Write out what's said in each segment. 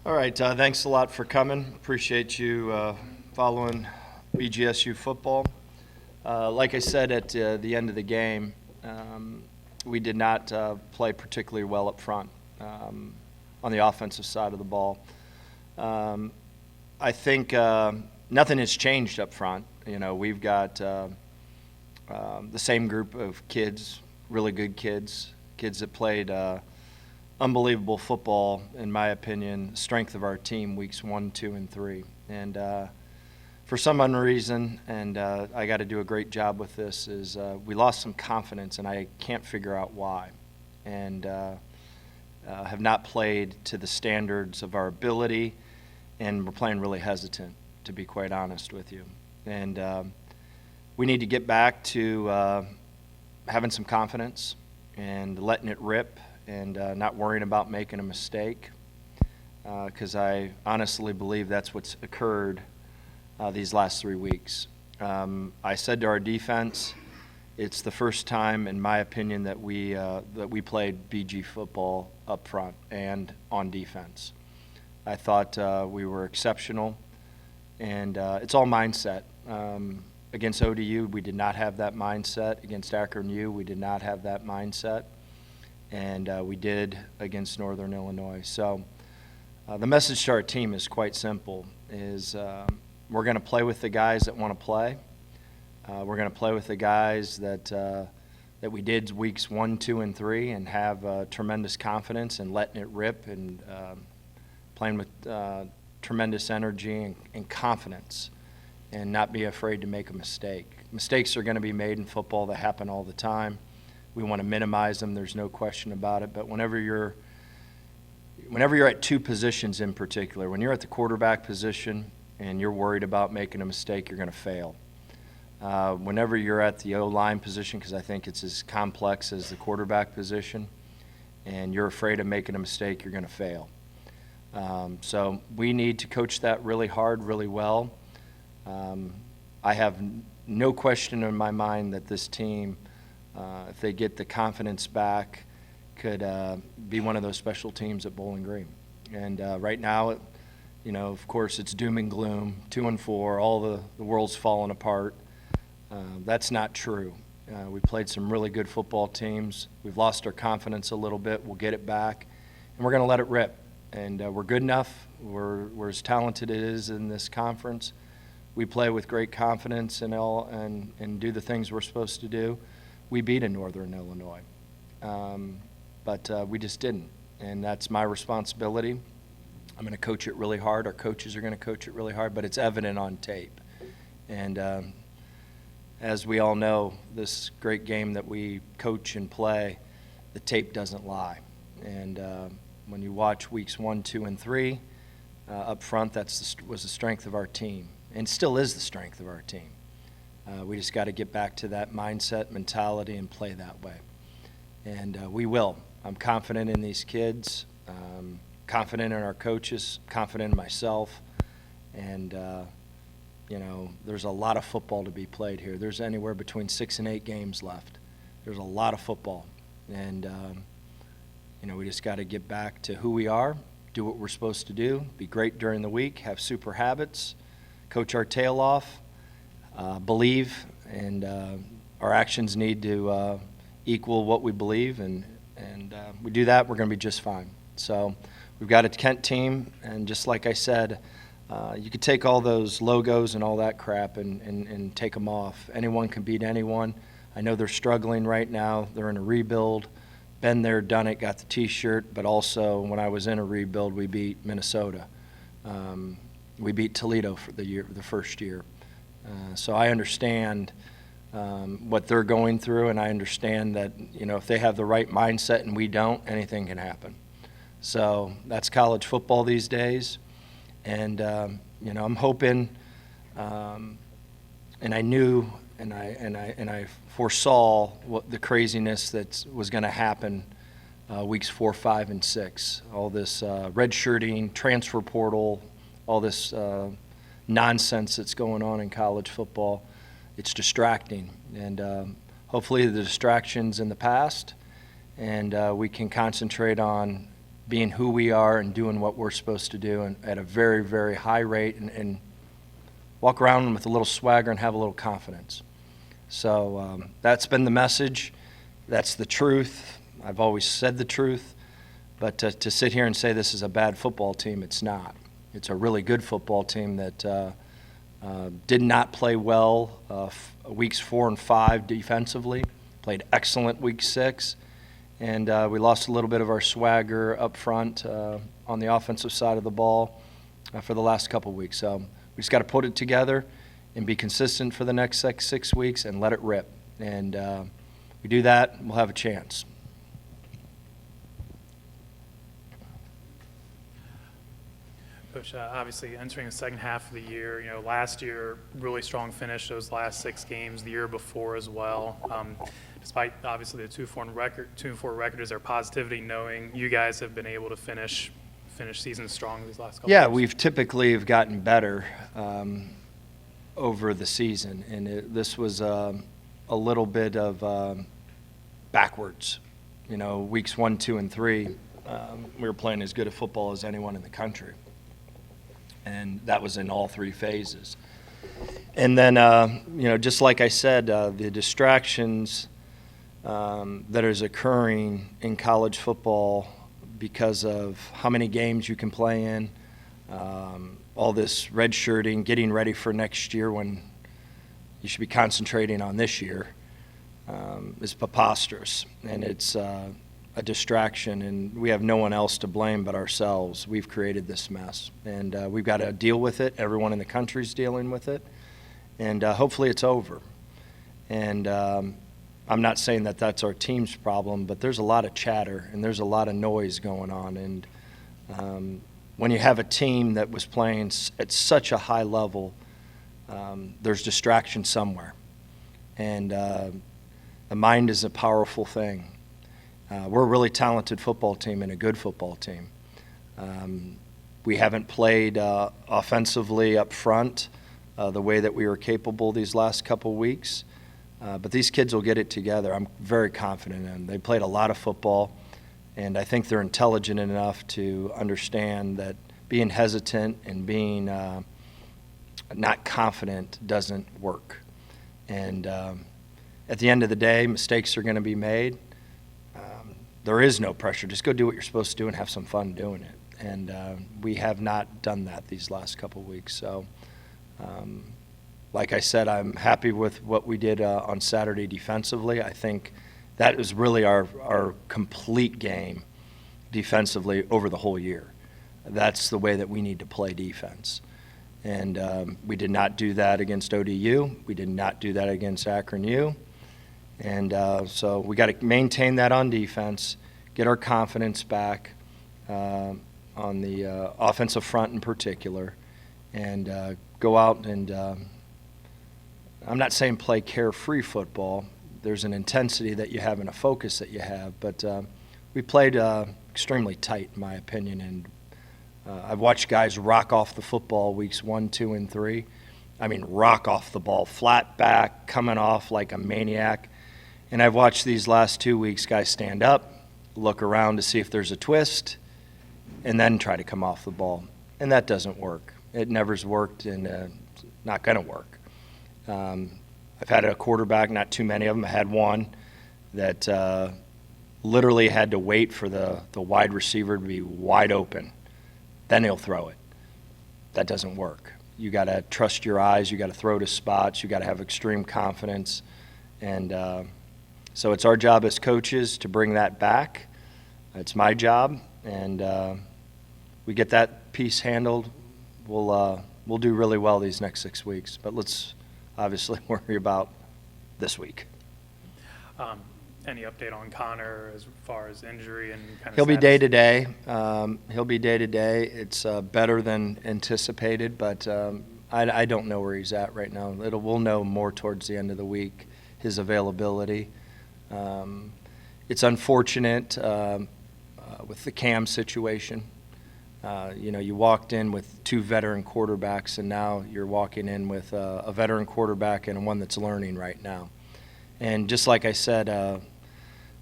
All right, thanks a lot for coming. Appreciate you following BGSU football. Like I said at the end of the game, we did not play particularly well up front on the offensive side of the ball. I think nothing has changed up front. You know, we've got the same group of kids, really good kids that played unbelievable football, in my opinion, strength of our team weeks 1, 2, and 3. And for some unknown reason, and I got to do a great job with this, is we lost some confidence, and I can't figure out why. And have not played to the standards of our ability, and we're playing really hesitant, to be quite honest with you. And we need to get back to having some confidence and letting it rip, and not worrying about making a mistake, because I honestly believe that's what's occurred these last 3 weeks. I said to our defense, it's the first time, in my opinion, that we played BG football up front and on defense. I thought we were exceptional, and it's all mindset. Against ODU, we did not have that mindset. Against Akron U, we did not have that mindset. And we did against Northern Illinois. So the message to our team is quite simple, is we're going to play with the guys that want to play. We're going to play with the guys that we did weeks 1, 2, and 3 and have tremendous confidence and letting it rip and playing with tremendous energy and confidence and not be afraid to make a mistake. Mistakes are going to be made in football. That happen all the time. We want to minimize them, there's no question about it. But whenever you're at two positions in particular, when you're at the quarterback position and you're worried about making a mistake, you're going to fail. Whenever you're at the O-line position, because I think it's as complex as the quarterback position, and you're afraid of making a mistake, you're going to fail. So we need to coach that really hard, really well. I have no question in my mind that this team, if they get the confidence back, could be one of those special teams at Bowling Green. And right now, you know, of course, it's doom and gloom, 2-4, all the world's falling apart. That's not true. We played some really good football teams. We've lost our confidence a little bit. We'll get it back, and we're going to let it rip. And we're good enough. We're as talented as it is in this conference. We play with great confidence and do the things we're supposed to do. We beat in Northern Illinois, but we just didn't, and that's my responsibility. I'm going to coach it really hard. Our coaches are going to coach it really hard, but it's evident on tape. And as we all know, this great game that we coach and play, the tape doesn't lie. And when you watch weeks 1, 2, and 3 up front, was the strength of our team, and still is the strength of our team. We just got to get back to that mindset, mentality, and play that way. And we will. I'm confident in these kids, confident in our coaches, confident in myself. And, you know, there's a lot of football to be played here. There's anywhere between 6 and 8 games left. There's a lot of football. And, you know, we just got to get back to who we are, do what we're supposed to do, be great during the week, have super habits, coach our tail off, believe, and our actions need to equal what we believe, and we do that, we're going to be just fine. So we've got a Kent team, and just like I said, you could take all those logos and all that crap and take them off. Anyone can beat anyone. I know they're struggling right now. They're in a rebuild. Been there, done it, got the T-shirt, but also when I was in a rebuild, we beat Minnesota. We beat Toledo for the first year. So I understand what they're going through, and I understand that, you know, if they have the right mindset and we don't, anything can happen. So that's college football these days, and you know, I'm hoping, and I knew, and I foresaw what the craziness that was going to happen weeks 4, 5, and 6. All this redshirting, transfer portal, all this nonsense that's going on in college football. It's distracting, and hopefully the distraction's in the past, and we can concentrate on being who we are and doing what we're supposed to do and at a very, very high rate, and walk around with a little swagger and have a little confidence. So that's been the message. That's the truth. I've always said the truth. But to sit here and say this is a bad football team, it's not. It's a really good football team that did not play well weeks 4 and 5 defensively, played excellent week 6. And we lost a little bit of our swagger up front on the offensive side of the ball for the last couple weeks. So we just got to put it together and be consistent for the next 6 weeks and let it rip. And we do that, we'll have a chance. Coach, obviously entering the second half of the year, last year, really strong finish those last 6 games, the year before as well. Despite obviously the 2-4 record, is there positivity knowing you guys have been able to finish season strong these last couple years? Yeah, we've typically have gotten better over the season, and this was a little bit of backwards. Weeks 1, 2, and 3, we were playing as good a football as anyone in the country. And that was in all 3 phases. And then, just like I said, the distractions that is occurring in college football because of how many games you can play in, all this redshirting, getting ready for next year when you should be concentrating on this year, is preposterous. And it's a distraction, and we have no one else to blame but ourselves. We've created this mess, and we've got to deal with it. Everyone in the country's dealing with it, and hopefully it's over. And I'm not saying that that's our team's problem, but there's a lot of chatter and there's a lot of noise going on. And when you have a team that was playing at such a high level, there's distraction somewhere. And the mind is a powerful thing. We're a really talented football team and a good football team. We haven't played offensively up front the way that we were capable these last couple weeks, but these kids will get it together. I'm very confident in them. They played a lot of football, and I think they're intelligent enough to understand that being hesitant and being not confident doesn't work. And at the end of the day, mistakes are going to be made. There is no pressure. Just go do what you're supposed to do and have some fun doing it. And we have not done that these last couple of weeks. So, like I said, I'm happy with what we did on Saturday defensively. I think that is really our complete game defensively over the whole year. That's the way that we need to play defense. And we did not do that against ODU. We did not do that against Akron U. And so we got to maintain that on defense, get our confidence back on the offensive front in particular, and go out and I'm not saying play carefree football. There's an intensity that you have and a focus that you have, but we played extremely tight, in my opinion. And I've watched guys rock off the football weeks 1, 2, and 3. I mean, rock off the ball, flat back, coming off like a maniac. And I've watched these last 2 weeks guys stand up, look around to see if there's a twist, and then try to come off the ball. And that doesn't work. It never's worked, and it's not going to work. I've had a quarterback, not too many of them. I had one that literally had to wait for the wide receiver to be wide open. Then he'll throw it. That doesn't work. You got to trust your eyes. You got to throw to spots. You got to have extreme confidence. And so it's our job as coaches to bring that back. It's my job, and we get that piece handled. We'll do really well these next 6 weeks. But let's obviously worry about this week. Any update on Connor as far as injury and kind of He'll be status? day-to-day. He'll be day-to-day. It's better than anticipated, but I don't know where he's at right now. We'll know more towards the end of the week, his availability. It's unfortunate with the Cam situation. You walked in with 2 veteran quarterbacks, and now you're walking in with a veteran quarterback and one that's learning right now. And just like I said,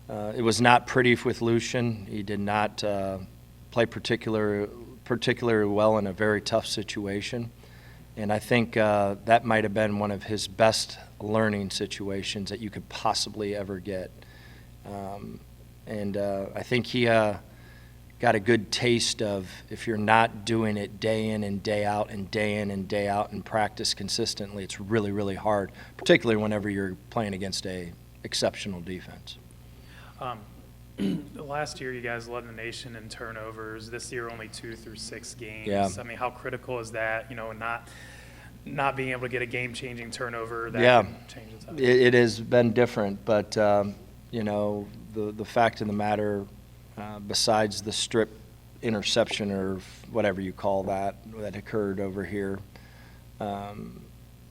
it was not pretty with Lucian. He did not play particularly well in a very tough situation. And I think that might have been one of his best learning situations that you could possibly ever get. I think he got a good taste of if you're not doing it day in and day out and day in and day out and practice consistently, it's really, really hard, particularly whenever you're playing against a exceptional defense. Last year, you guys led the nation in turnovers. This year, only 2 through 6 games. Yeah. I mean, how critical is that? Not being able to get a game-changing turnover that Yeah. can change the time. It has been different, but the fact of the matter, besides the strip interception or whatever you call that occurred over here,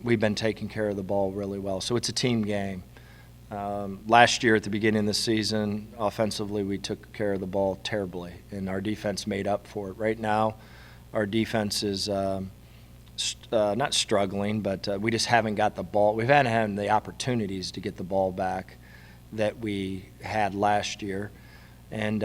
we've been taking care of the ball really well. So it's a team game. Last year at the beginning of the season, offensively, we took care of the ball terribly, and our defense made up for it. Right now, our defense is not struggling, but we just haven't got the ball. We've had the opportunities to get the ball back that we had last year. And,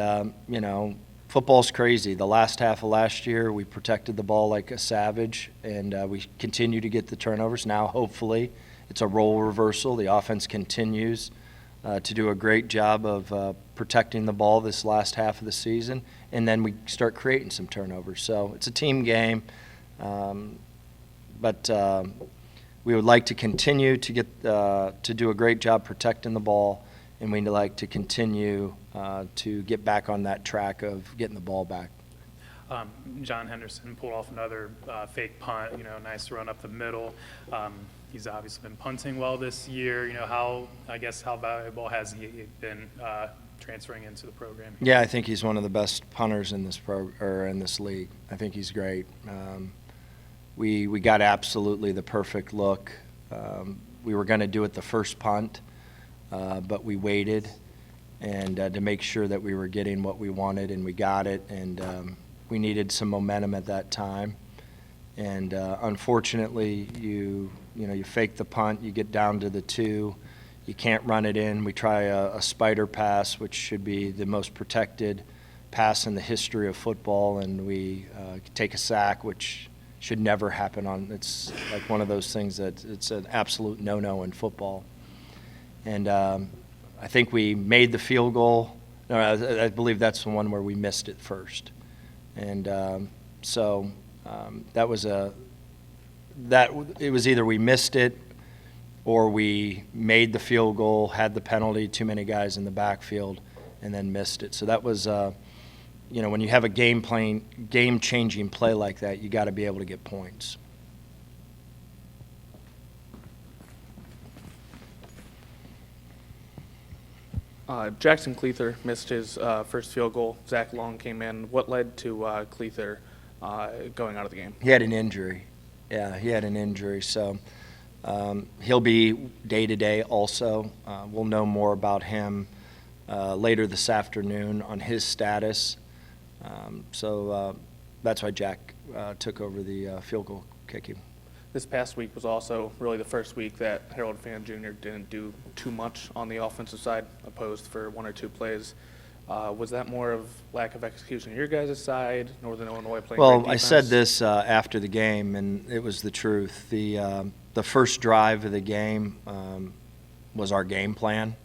football's crazy. The last half of last year, we protected the ball like a savage, and we continue to get the turnovers. Now, hopefully, it's a role reversal. The offense continues to do a great job of protecting the ball this last half of the season, and then we start creating some turnovers. So it's a team game, but we would like to continue to get to do a great job protecting the ball, and we'd like to continue to get back on that track of getting the ball back. John Henderson pulled off another fake punt, nice run up the middle. He's obviously been punting well this year. How valuable has he been transferring into the program? Yeah, I think he's one of the best punters in this league. I think he's great. We got absolutely the perfect look. We were going to do it the first punt, but we waited and to make sure that we were getting what we wanted, and we got it. And we needed some momentum at that time. And unfortunately, you fake the punt, you get down to the 2, you can't run it in. We try a spider pass, which should be the most protected pass in the history of football, and we take a sack, which should never happen it's like one of those things that it's an absolute no-no in football. And I think we made the field goal. No, I believe that's the one where we missed it first. And that was it was either we missed it or we made the field goal, had the penalty, too many guys in the backfield, and then missed it. So that was, when you have a game-changing play like that, you got to be able to get points. Jackson Cleather missed his first field goal. Zach Long came in. What led to Cleather going out of the game? He had an injury. Yeah, he had an injury. So he'll be day-to-day also. We'll know more about him later this afternoon on his status. So that's why Jack took over the field goal kicking. This past week was also really the first week that Harold Fan Jr. didn't do too much on the offensive side, opposed for 1 or 2 plays. Was that more of lack of execution on your guys' side, Northern Illinois playing great defense? Well, I said this after the game, and it was the truth. The first drive of the game was our game plan.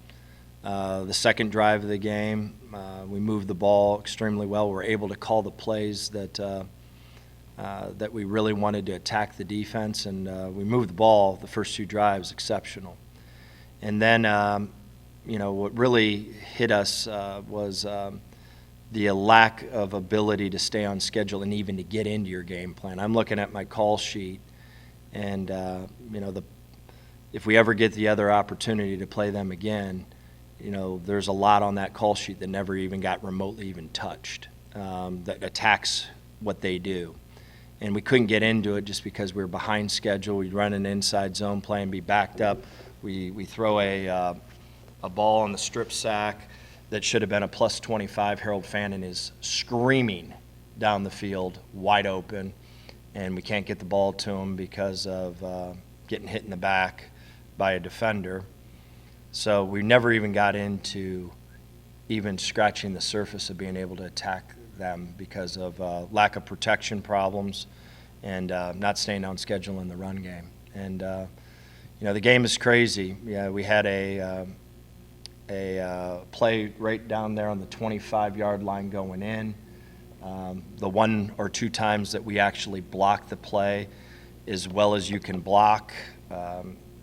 The second drive of the game, we moved the ball extremely well. We were able to call the plays that we really wanted to attack the defense, and we moved the ball the first 2 drives exceptional. And then, what really hit us was the lack of ability to stay on schedule and even to get into your game plan. I'm looking at my call sheet, and if we ever get the other opportunity to play them again, there's a lot on that call sheet that never even got remotely even touched that attacks what they do. And we couldn't get into it just because we were behind schedule. We'd run an inside zone play and be backed up. We throw a ball on the strip sack that should have been a plus 25. Harold Fannin is screaming down the field, wide open, and we can't get the ball to him because of getting hit in the back by a defender. So we never even got into even scratching the surface of being able to attack them because of lack of protection problems and not staying on schedule in the run game. And the game is crazy. Yeah, we had a play right down there on the 25-yard line going in. The one or two times that we actually blocked the play as well as you can block,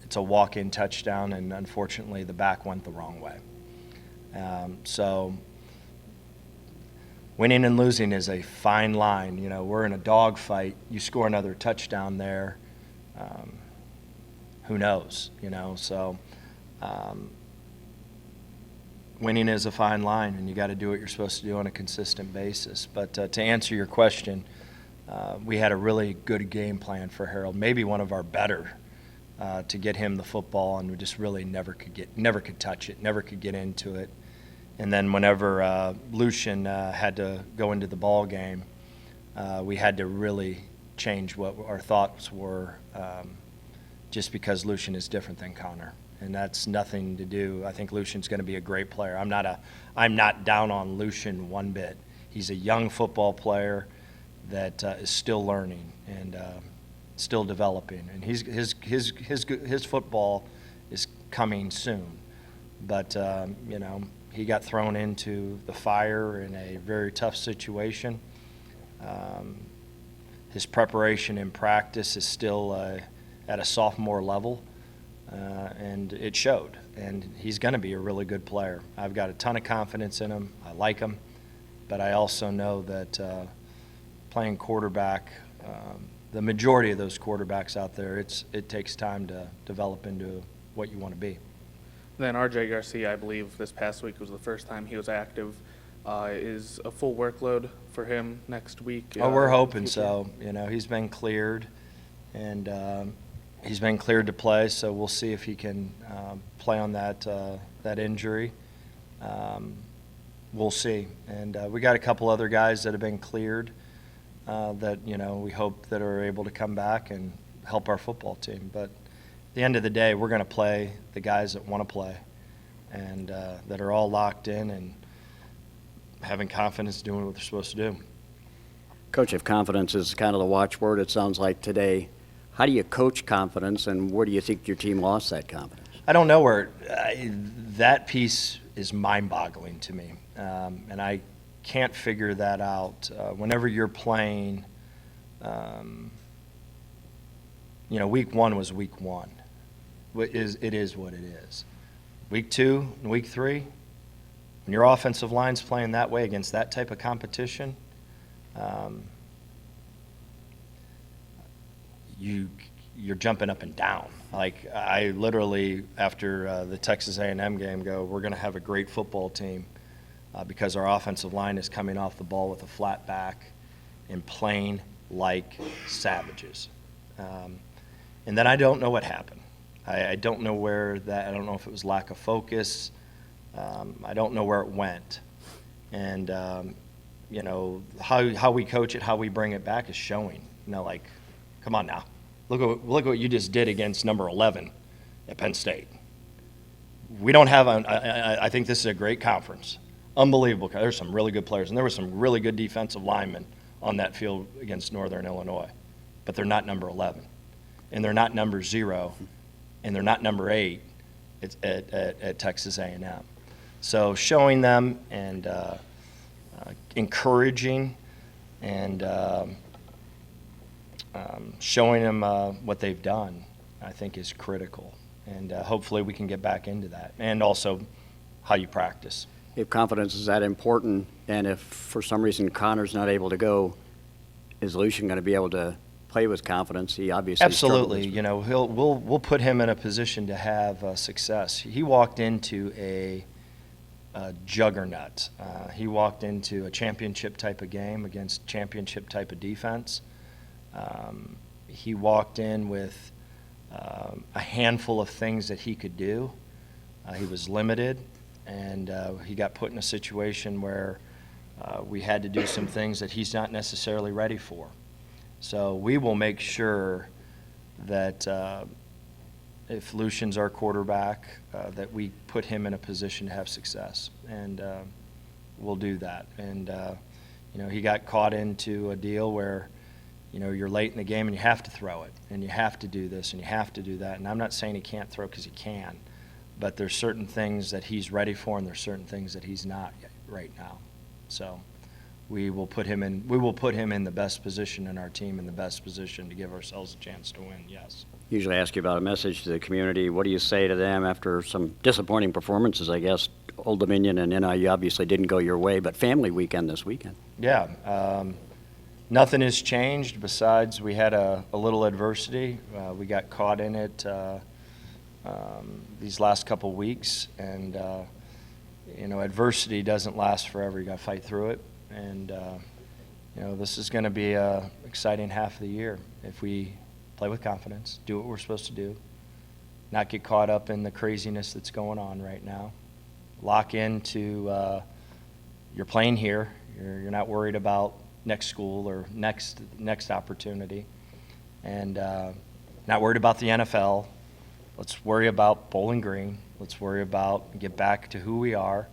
it's a walk-in touchdown, and unfortunately the back went the wrong way. So winning and losing is a fine line. We're in a dogfight. You score another touchdown there, who knows? So winning is a fine line, and you got to do what you're supposed to do on a consistent basis. But to answer your question, we had a really good game plan for Harold, maybe one of our better, to get him the football, and we just really never could touch it, never could get into it. And then whenever Lucian had to go into the ball game, we had to really change what our thoughts were, just because Lucian is different than Connor. And that's nothing to do. I think Lucian's going to be a great player. I'm not down on Lucian one bit. He's a young football player that is still learning and still developing. And his football is coming soon. But he got thrown into the fire in a very tough situation. His preparation in practice is still at a sophomore level. And it showed, and he's going to be a really good player. I've got a ton of confidence in him. I like him, but I also know that playing quarterback, the majority of those quarterbacks out there, it takes time to develop into what you want to be. Then R.J. Garcia, I believe this past week was the first time he was active. Is a full workload for him next week? Oh, we're hoping so. He's been cleared, and he's been cleared to play, so we'll see if he can play on that injury. We'll see. And we got a couple other guys that have been cleared that we hope that are able to come back and help our football team. But at the end of the day, we're going to play the guys that want to play and that are all locked in and having confidence doing what they're supposed to do. Coach, if confidence is kind of the watchword, it sounds like today. How do you coach confidence, and where do you think your team lost that confidence? I don't know where that piece is mind-boggling to me, and I can't figure that out. Whenever you're playing, week one was week one. It is what it is. Week two and week three, when your offensive line's playing that way against that type of competition, you're jumping up and down. Like, I literally, after the Texas A&M game, we're going to have a great football team because our offensive line is coming off the ball with a flat back and playing like savages. And then I don't know what happened. I don't know where that. I don't know if it was lack of focus. I don't know where it went. And how we coach it, how we bring it back is showing. Come on now. Look at what you just did against number 11 at Penn State. We don't have I think this is a great conference. Unbelievable. There's some really good players, and there were some really good defensive linemen on that field against Northern Illinois. But they're not number 11. And they're not number 0. And they're not number 8 at Texas A&M. So showing them and encouraging and showing them what they've done, I think, is critical. And hopefully we can get back into that. And also how you practice. If confidence is that important, and if for some reason Connor's not able to go, is Lucian going to be able to play with confidence? He obviously absolutely. struggles. We'll put him in a position to have success. He walked into a juggernaut. He walked into a championship type of game against championship type of defense. He walked in with a handful of things that he could do. He was limited, and he got put in a situation where we had to do some things that he's not necessarily ready for. So we will make sure that if Lucian's our quarterback, that we put him in a position to have success, and we'll do that. And You know, he got caught into a deal where, you know, you're late in the game and you have to throw it, and you have to do this, and you have to do that. And I'm not saying he can't throw because he can, but there's certain things that he's ready for, and there's certain things that he's not yet right now. So we will put him in the best position in our team, in the best position to give ourselves a chance to win, yes. Usually ask you about a message to the community. What do you say to them after some disappointing performances, I guess? Old Dominion and NIU obviously didn't go your way, but family weekend this weekend. Yeah, nothing has changed besides we had a little adversity. We got caught in it these last couple weeks, and you know, adversity doesn't last forever. You got to fight through it, and you know, this is going to be a exciting half of the year if we play with confidence, do what we're supposed to do, not get caught up in the craziness that's going on right now. Lock into you're playing here. You're not worried about next school or next opportunity, and not worried about the NFL. Let's worry about Bowling Green. Let's worry about get back to who we are.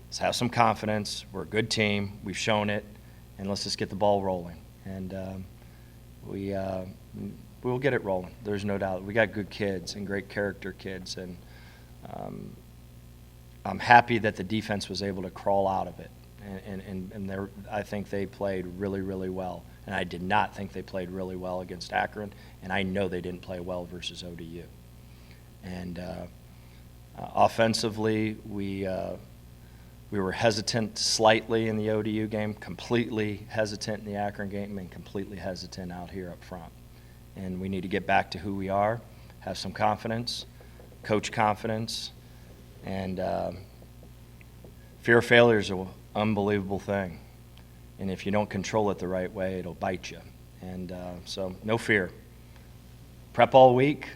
Let's have some confidence. We're a good team. We've shown it, and let's just get the ball rolling. And we will get it rolling. There's no doubt. We got good kids and great character kids, and I'm happy that the defense was able to crawl out of it. And I think they played really, really well. And I did not think they played really well against Akron, and I know they didn't play well versus ODU. And offensively, we were hesitant slightly in the ODU game, completely hesitant in the Akron game, and completely hesitant out here up front. And we need to get back to who we are, have some confidence, coach confidence, and fear of failure is an unbelievable thing. And if you don't control it the right way, it'll bite you. And so no fear. Prep all week,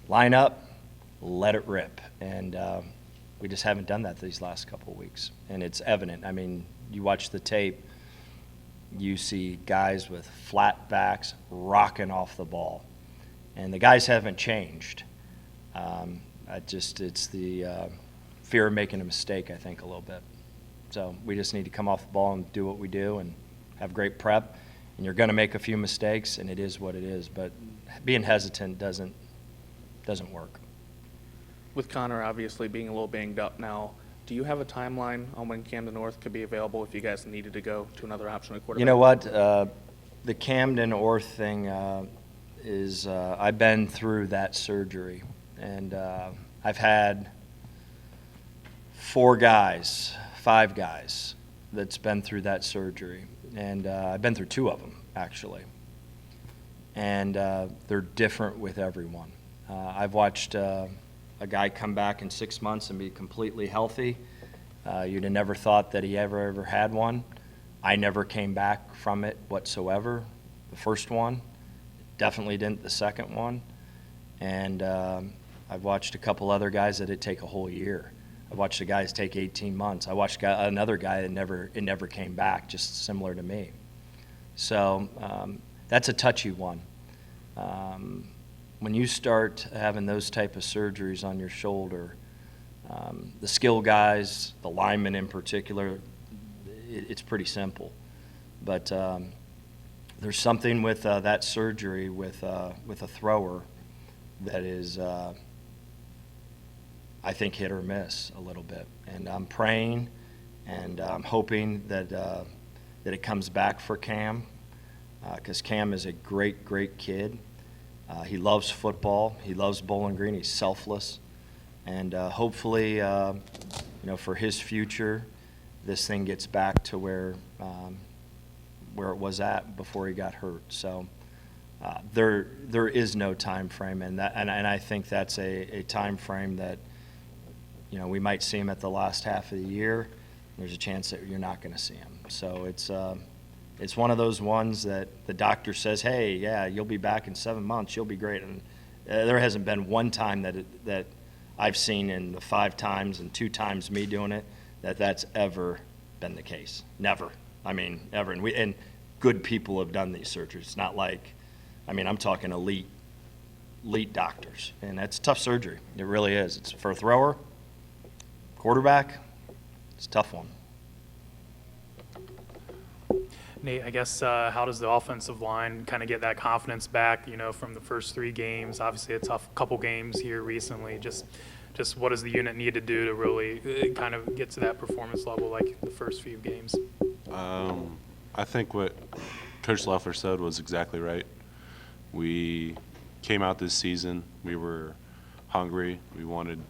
line up, let it rip. And we just haven't done that these last couple of weeks. And it's evident. I mean, you watch the tape, you see guys with flat backs rocking off the ball. And the guys haven't changed. It's the fear of making a mistake, I think, a little bit. So we just need to come off the ball and do what we do and have great prep. And you're going to make a few mistakes, and it is what it is. But being hesitant doesn't work. With Connor obviously being a little banged up now, do you have a timeline on when Camden North could be available if you guys needed to go to another option at quarterback? You know what? The Camden Orth thing is I've been through that surgery. And I've had 5 guys that's been through that surgery. And I've been through 2 of them, actually. And they're different with everyone. I've watched a guy come back in 6 months and be completely healthy. You'd have never thought that he ever had one. I never came back from it whatsoever. The first one, definitely didn't the second one. And I've watched a couple other guys that it take a whole year. I've watched the guys take 18 months. I watched another guy that never came back, just similar to me. So that's a touchy one. When you start having those type of surgeries on your shoulder, the skill guys, the linemen in particular, it's pretty simple. But there's something with that surgery with a thrower that is, I think, hit or miss a little bit. And I'm praying and I'm hoping that it comes back for Cam, because Cam is a great kid. He loves football. He loves Bowling Green. He's selfless. And hopefully, for his future, this thing gets back to where it was at before he got hurt. So there is no time frame, and I think that's a time frame that we might see him at the last half of the year. There's a chance that you're not going to see him. So it's one of those ones that the doctor says, hey, yeah, you'll be back in 7 months. You'll be great. And there hasn't been one time that I've seen in the 5 times and 2 times me doing it that's ever been the case. Never. I mean, ever. And good people have done these surgeries. It's not like, I'm talking elite doctors. And that's tough surgery. It really is. It's for a thrower, quarterback, it's a tough one. Nate, I guess, how does the offensive line kind of get that confidence back, from the first 3 games? Obviously, a tough couple games here recently. Just what does the unit need to do to really kind of get to that performance level like the first few games? I think what Coach Loeffler said was exactly right. We came out this season, we were hungry, we wanted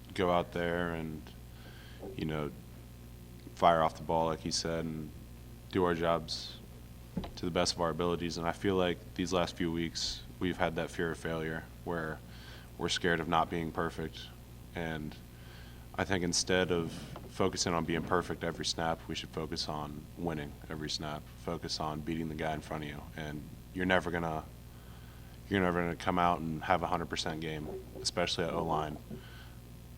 to go out there and, fire off the ball, like he said, and do our jobs to the best of our abilities. And I feel like these last few weeks, we've had that fear of failure where we're scared of not being perfect. And I think instead of focusing on being perfect every snap, we should focus on winning every snap, focus on beating the guy in front of you. And you're never gonna come out and have a 100% game, especially at O-line.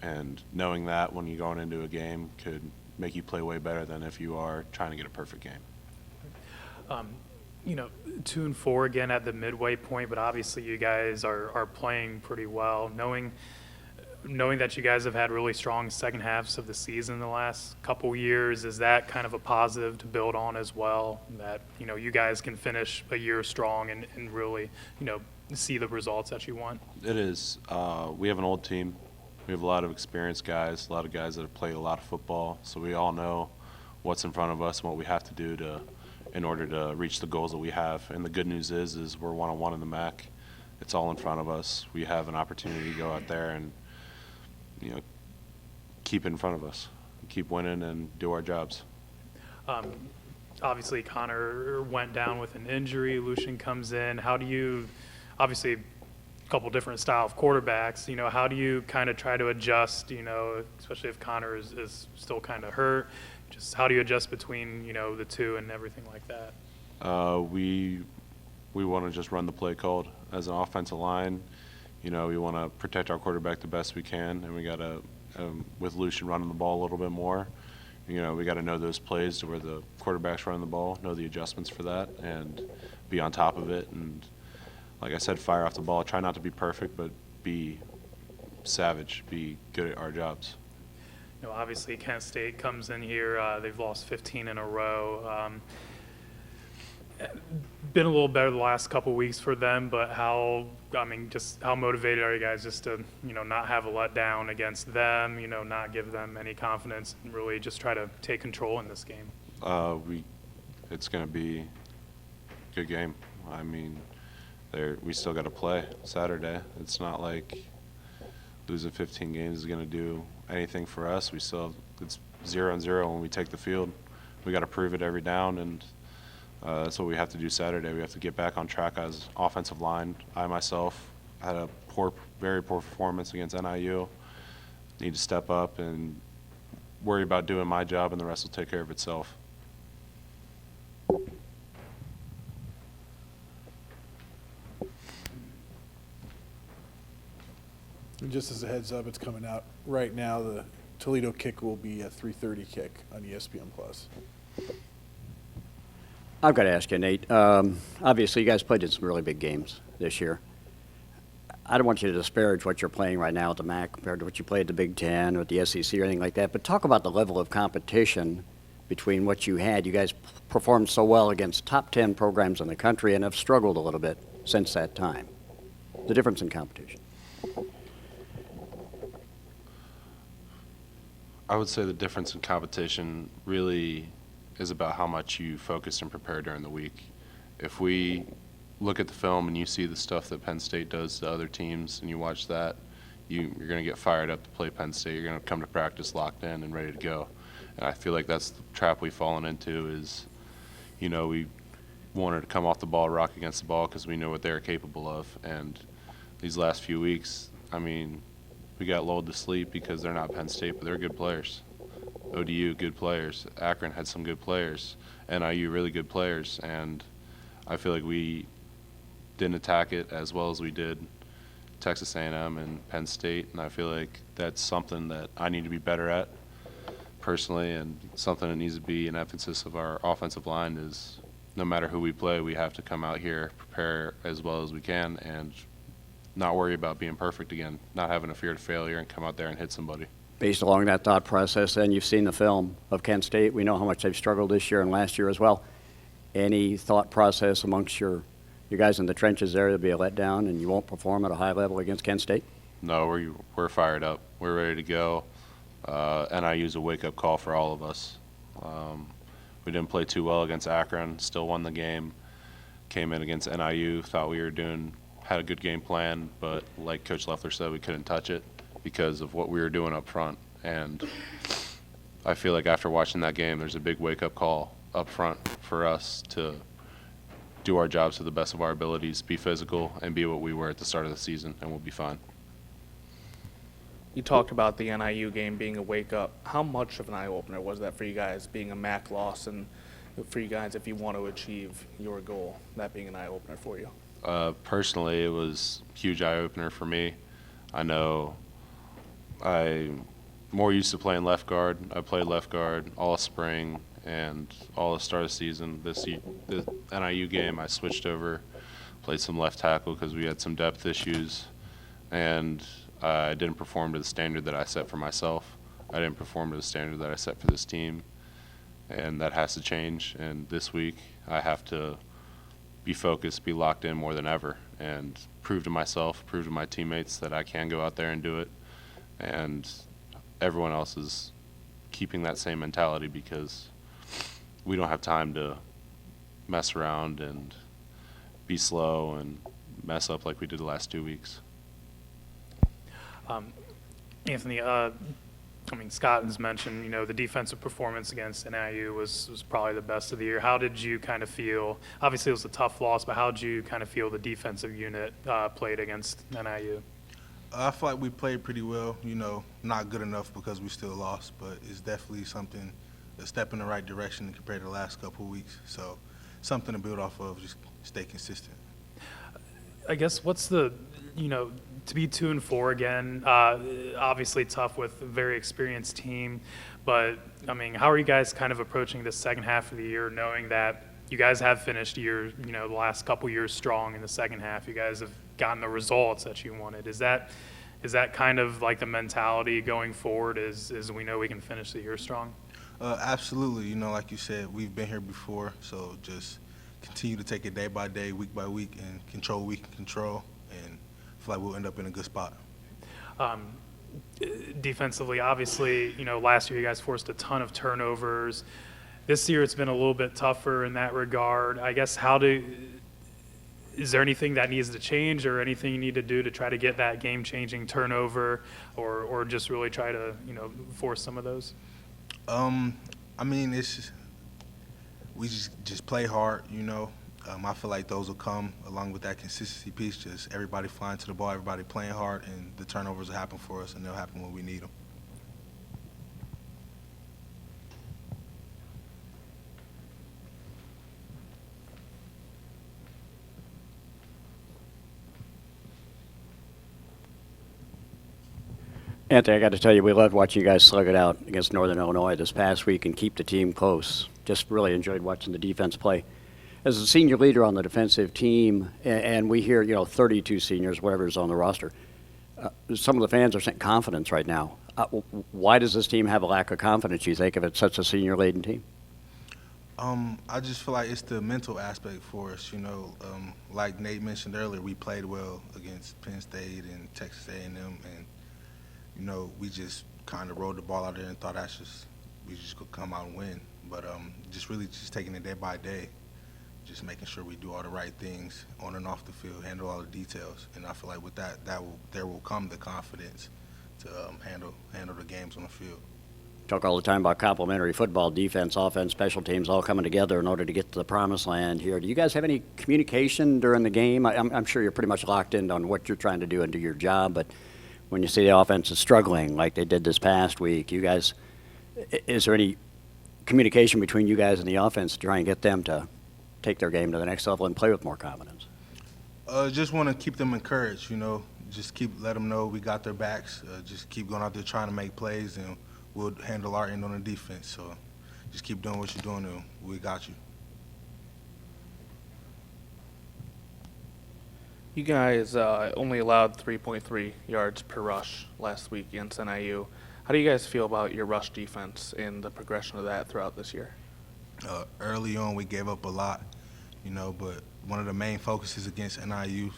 And knowing that when you're going into a game could make you play way better than if you are trying to get a perfect game. 2-4 again at the midway point, but obviously you guys are playing pretty well. Knowing that you guys have had really strong second halves of the season the last couple years, is that kind of a positive to build on as well? That, you guys can finish a year strong and really, see the results that you want? It is. We have an old team. We have a lot of experienced guys, a lot of guys that have played a lot of football, so we all know what's in front of us and what we have to do in order to reach the goals that we have. And the good news is we're 1-on-1 in the MAC. It's all in front of us. We have an opportunity to go out there and keep it in front of us, keep winning and do our jobs. Obviously, Connor went down with an injury. Lucian comes in. How do you, obviously, a couple different style of quarterbacks, how do you kind of try to adjust, especially if Connor is still kind of hurt? Just how do you adjust between, the two and everything like that? We want to just run the play called. As an offensive line, we want to protect our quarterback the best we can, and we got to, with Lucian running the ball a little bit more, we got to know those plays to where the quarterback's running the ball, know the adjustments for that, and be on top of it. And like I said, fire off the ball. Try not to be perfect, but be savage, be good at our jobs. Obviously, Kent State comes in here. They've lost 15 in a row. Been a little better the last couple weeks for them, but just how motivated are you guys just to, not have a letdown against them, not give them any confidence and really just try to take control in this game? It's going to be a good game. We still got to play Saturday. It's not like losing 15 games is going to do anything for us. It's 0-0 when we take the field. We got to prove it every down, and that's what we have to do Saturday. We have to get back on track as offensive line. I myself had a very poor performance against NIU. Need to step up and worry about doing my job, and the rest will take care of itself. And just as a heads up, it's coming out right now. The Toledo kick will be a 3:30 kick on ESPN+. I've got to ask you, Nate. Obviously, you guys played in some really big games this year. I don't want you to disparage what you're playing right now at the MAC compared to what you played at the Big Ten or at the SEC or anything like that, but talk about the level of competition between what you had. You guys performed so well against top 10 programs in the country and have struggled a little bit since that time. The difference in competition. I would say the difference in competition really is about how much you focus and prepare during the week. If we look at the film and you see the stuff that Penn State does to other teams and you watch that, you're going to get fired up to play Penn State. You're going to come to practice locked in and ready to go. And I feel like that's the trap we've fallen into is, we wanted to come off the ball, rock against the ball because we know what they're capable of. And these last few weeks, we got lulled to sleep because they're not Penn State, but they're good players. ODU, good players. Akron had some good players. NIU, really good players. And I feel like we didn't attack it as well as we did Texas A&M and Penn State. And I feel like that's something that I need to be better at personally, and something that needs to be an emphasis of our offensive line is no matter who we play, we have to come out here, prepare as well as we can, and not worry about being perfect again, not having a fear of failure, and come out there and hit somebody. Based along that thought process, then you've seen the film of Kent State. We know how much they've struggled this year and last year as well. any thought process amongst your guys in the trenches there to be a letdown and you won't perform at a high level against Kent State? No, we're fired up. We're ready to go. NIU's a wake-up call for all of us. We didn't play too well against Akron, still won the game. Came in against NIU, thought we had a good game plan, but like Coach Leffler said, we couldn't touch it because of what we were doing up front. And I feel like after watching that game, there's a big wake-up call up front for us to do our jobs to the best of our abilities, be physical, and be what we were at the start of the season, and we'll be fine. You talked about the NIU game being a wake-up. How much of an eye-opener was that for you guys, being a MAC loss, and for you guys if you want to achieve your goal, that being an eye-opener for you? Personally, it was a huge eye-opener for me. I know I'm more used to playing left guard. I played left guard all spring and all the start of the season. The NIU game, I switched over, played some left tackle because we had some depth issues, and I didn't perform to the standard that I set for myself. I didn't perform to the standard that I set for this team, and that has to change. And this week, I have to be focused, be locked in more than ever, and prove to myself, prove to my teammates that I can go out there and do it. And everyone else is keeping that same mentality because we don't have time to mess around and be slow and mess up like we did the last 2 weeks. Anthony, Scott has mentioned, the defensive performance against NIU was probably the best of the year. How did you kind of feel? Obviously, it was a tough loss, but how did you kind of feel the defensive unit played against NIU? I feel like we played pretty well. Not good enough because we still lost, but it's definitely a step in the right direction compared to the last couple of weeks. So something to build off of, just stay consistent. I guess what's to be 2-4 again, obviously tough with a very experienced team, but how are you guys kind of approaching the second half of the year, knowing that you guys have finished the last couple years strong in the second half? You guys have gotten the results that you wanted. Is that kind of like the mentality going forward? Is we know we can finish the year strong? Absolutely. Like you said, we've been here before, so just continue to take it day by day, week by week, and control what we can control, and I feel like we'll end up in a good spot. Defensively, obviously, last year you guys forced a ton of turnovers. This year it's been a little bit tougher in that regard. I guess is there anything that needs to change or anything you need to do to try to get that game-changing turnover or just really try to, force some of those? It's we just play hard, I feel like those will come along with that consistency piece, just everybody flying to the ball, everybody playing hard, and the turnovers will happen for us, and they'll happen when we need them. Anthony, I got to tell you, we loved watching you guys slug it out against Northern Illinois this past week and keep the team close. Just really enjoyed watching the defense play. As a senior leader on the defensive team, and we hear, 32 seniors, whatever is on the roster, some of the fans are saying confidence right now. Why does this team have a lack of confidence, you think, if it's such a senior-laden team? I just feel like it's the mental aspect for us, like Nate mentioned earlier, we played well against Penn State and Texas A&M, and we just kind of rolled the ball out there and thought we just could come out and win. But just taking it day by day, just making sure we do all the right things on and off the field, handle all the details. And I feel like with that there will come the confidence to handle the games on the field. Talk all the time about complementary football, defense, offense, special teams all coming together in order to get to the promised land here. Do you guys have any communication during the game? I'm sure you're pretty much locked in on what you're trying to do and do your job, but when you see the offense is struggling like they did this past week, you guys, is there any communication between you guys and the offense to try and get them to take their game to the next level and play with more confidence? Just want to keep them encouraged, just let them know we got their backs. Just keep going out there trying to make plays, and we'll handle our end on the defense. So just keep doing what you're doing, and we got you. You guys only allowed 3.3 yards per rush last week against NIU. How do you guys feel about your rush defense and the progression of that throughout this year? Early on, we gave up a lot, but one of the main focuses against NIU,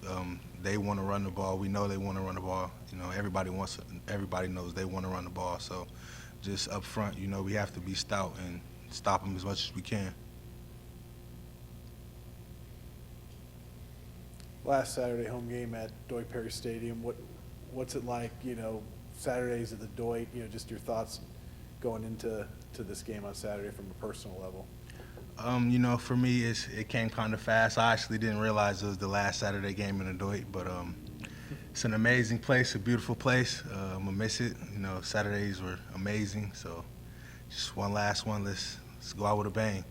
they want to run the ball. We know they want to run the ball. Everybody knows they want to run the ball. So just up front, we have to be stout and stop them as much as we can. Last Saturday home game at Doig Perry Stadium, what's it like, Saturdays at the Doig, just your thoughts going into this game on Saturday from a personal level? For me, it came kind of fast. I actually didn't realize it was the last Saturday game in the Doig, but it's an amazing place, a beautiful place. I'm gonna miss it. Saturdays were amazing, so just one last one. Let's go out with a bang.